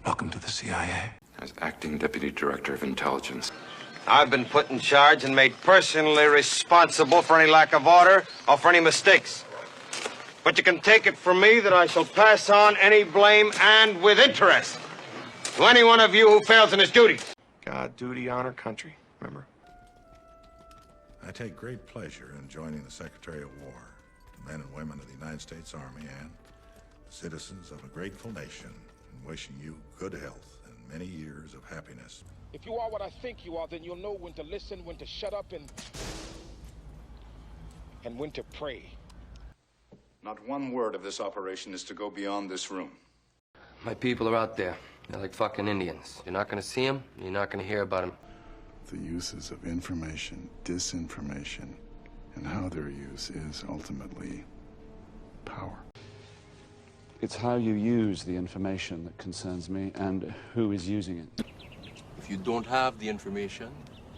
Welcome to the CIA. As acting deputy director of intelligence. I've been put in charge and made personally responsible for any lack of order or for any mistakes. But you can take it from me that I shall pass on any blame and with interest to any one of you who fails in his duty. God, duty, honor, country. Remember? I take great pleasure in joining the Secretary of War, the men and women of the United States Army, and the citizens of a grateful nation, in wishing you good health and many years of happiness. If you are what I think you are, then you'll know when to listen, when to shut up, and when to pray. Not one word of this operation is to go beyond this room. My people are out there. They're like fucking Indians. You're not gonna see them, you're not gonna hear about them. The uses of information, disinformation, and how their use is ultimately power. It's how you use the information that concerns me and who is using it. If you don't have the information,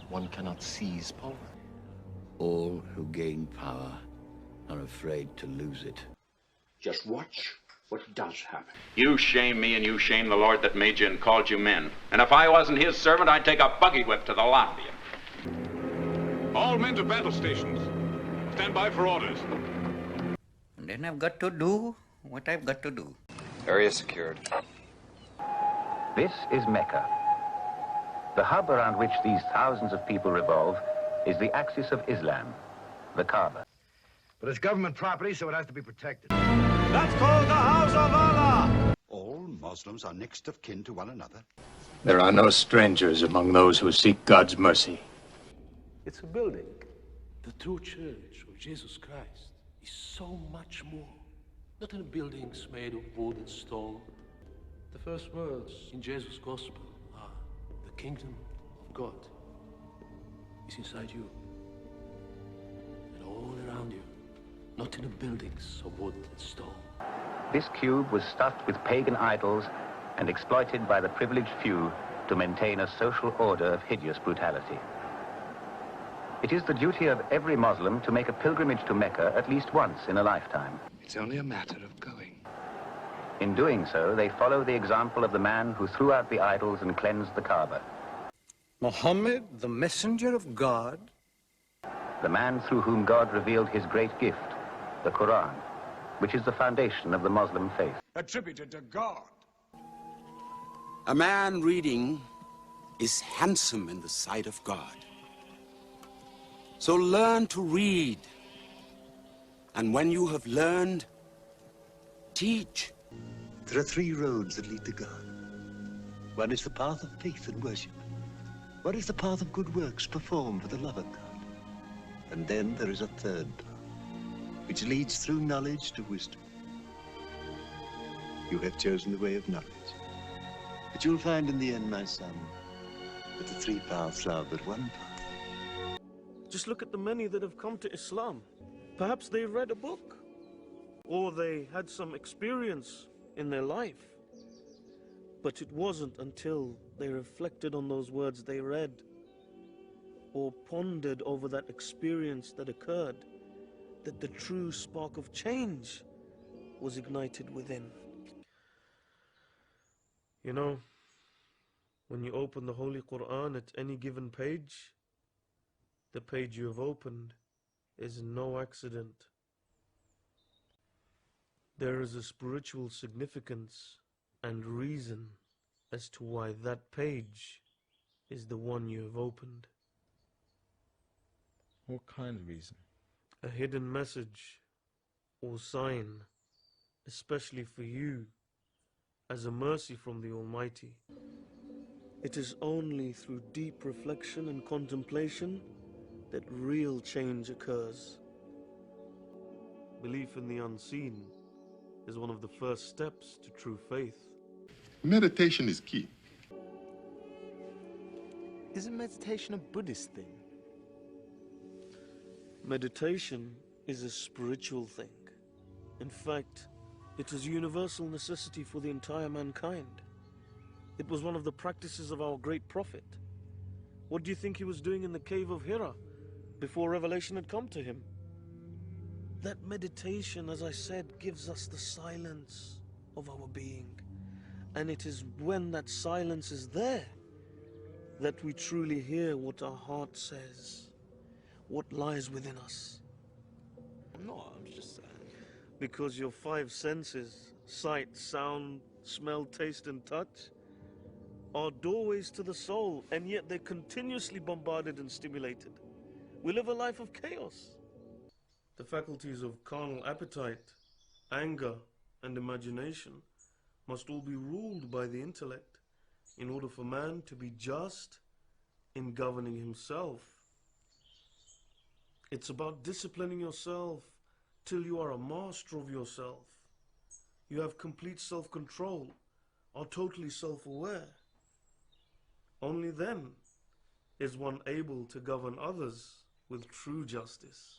one cannot seize power. All who gain power are afraid to lose it. Just watch what does happen. You shame me and you shame the Lord that made you and called you men. And if I wasn't his servant, I'd take a buggy whip to the lot of you. All men to battle stations. Stand by for orders. And then I've got to do what I've got to do. Area secured. This is Mecca. The hub around which these thousands of people revolve is the axis of Islam, the Kaaba. But it's government property, so it has to be protected. That's called the House of Allah! All Muslims are next of kin to one another. There are no strangers among those who seek God's mercy. It's a building. The true church of Jesus Christ is so much more. Not in buildings made of wood and stone. The first words in Jesus' gospel are, the kingdom of God is inside you and all around you, not in the buildings of wood and stone. This cube was stuffed with pagan idols and exploited by the privileged few to maintain a social order of hideous brutality. It is the duty of every Muslim to make a pilgrimage to Mecca at least once in a lifetime. It's only a matter of going. In doing so, they follow the example of the man who threw out the idols and cleansed the Kaaba. Muhammad, the messenger of God. The man through whom God revealed his great gift, the Quran, which is the foundation of the Muslim faith. Attributed to God. A man reading is handsome in the sight of God. So learn to read. And when you have learned, teach. There are three roads that lead to God. One is the path of faith and worship. One is the path of good works performed for the love of God. And then there is a third path, which leads through knowledge to wisdom. You have chosen the way of knowledge. But you'll find in the end, my son, that the three paths are but one path. Just look at the many that have come to Islam. Perhaps they read a book, or they had some experience in their life. But it wasn't until they reflected on those words they read, or pondered over that experience that occurred, that the true spark of change was ignited within. You know, when you open the Holy Quran at any given page, the page you have opened is no accident. There is a spiritual significance and reason as to why that page is the one you have opened. What kind of reason? A hidden message or sign, especially for you, as a mercy from the Almighty. It is only through deep reflection and contemplation that real change occurs. Belief in the unseen is one of the first steps to true faith. Meditation is key. Isn't meditation a Buddhist thing? Meditation is a spiritual thing. In fact, it is a universal necessity for the entire mankind. It was one of the practices of our great prophet. What do you think he was doing in the cave of Hira before revelation had come to him? That meditation, as I said, gives us the silence of our being, And it is when that silence is there that we truly hear what our heart says, what lies within us. No, I'm just saying. Because your five senses, sight, sound, smell, taste, and touch, are doorways to the soul, and yet they're continuously bombarded and stimulated. We live a life of chaos. The faculties of carnal appetite, anger, and imagination must all be ruled by the intellect in order for man to be just in governing himself. It's about disciplining yourself till you are a master of yourself. You have complete self-control, are totally self-aware. Only then is one able to govern others with true justice.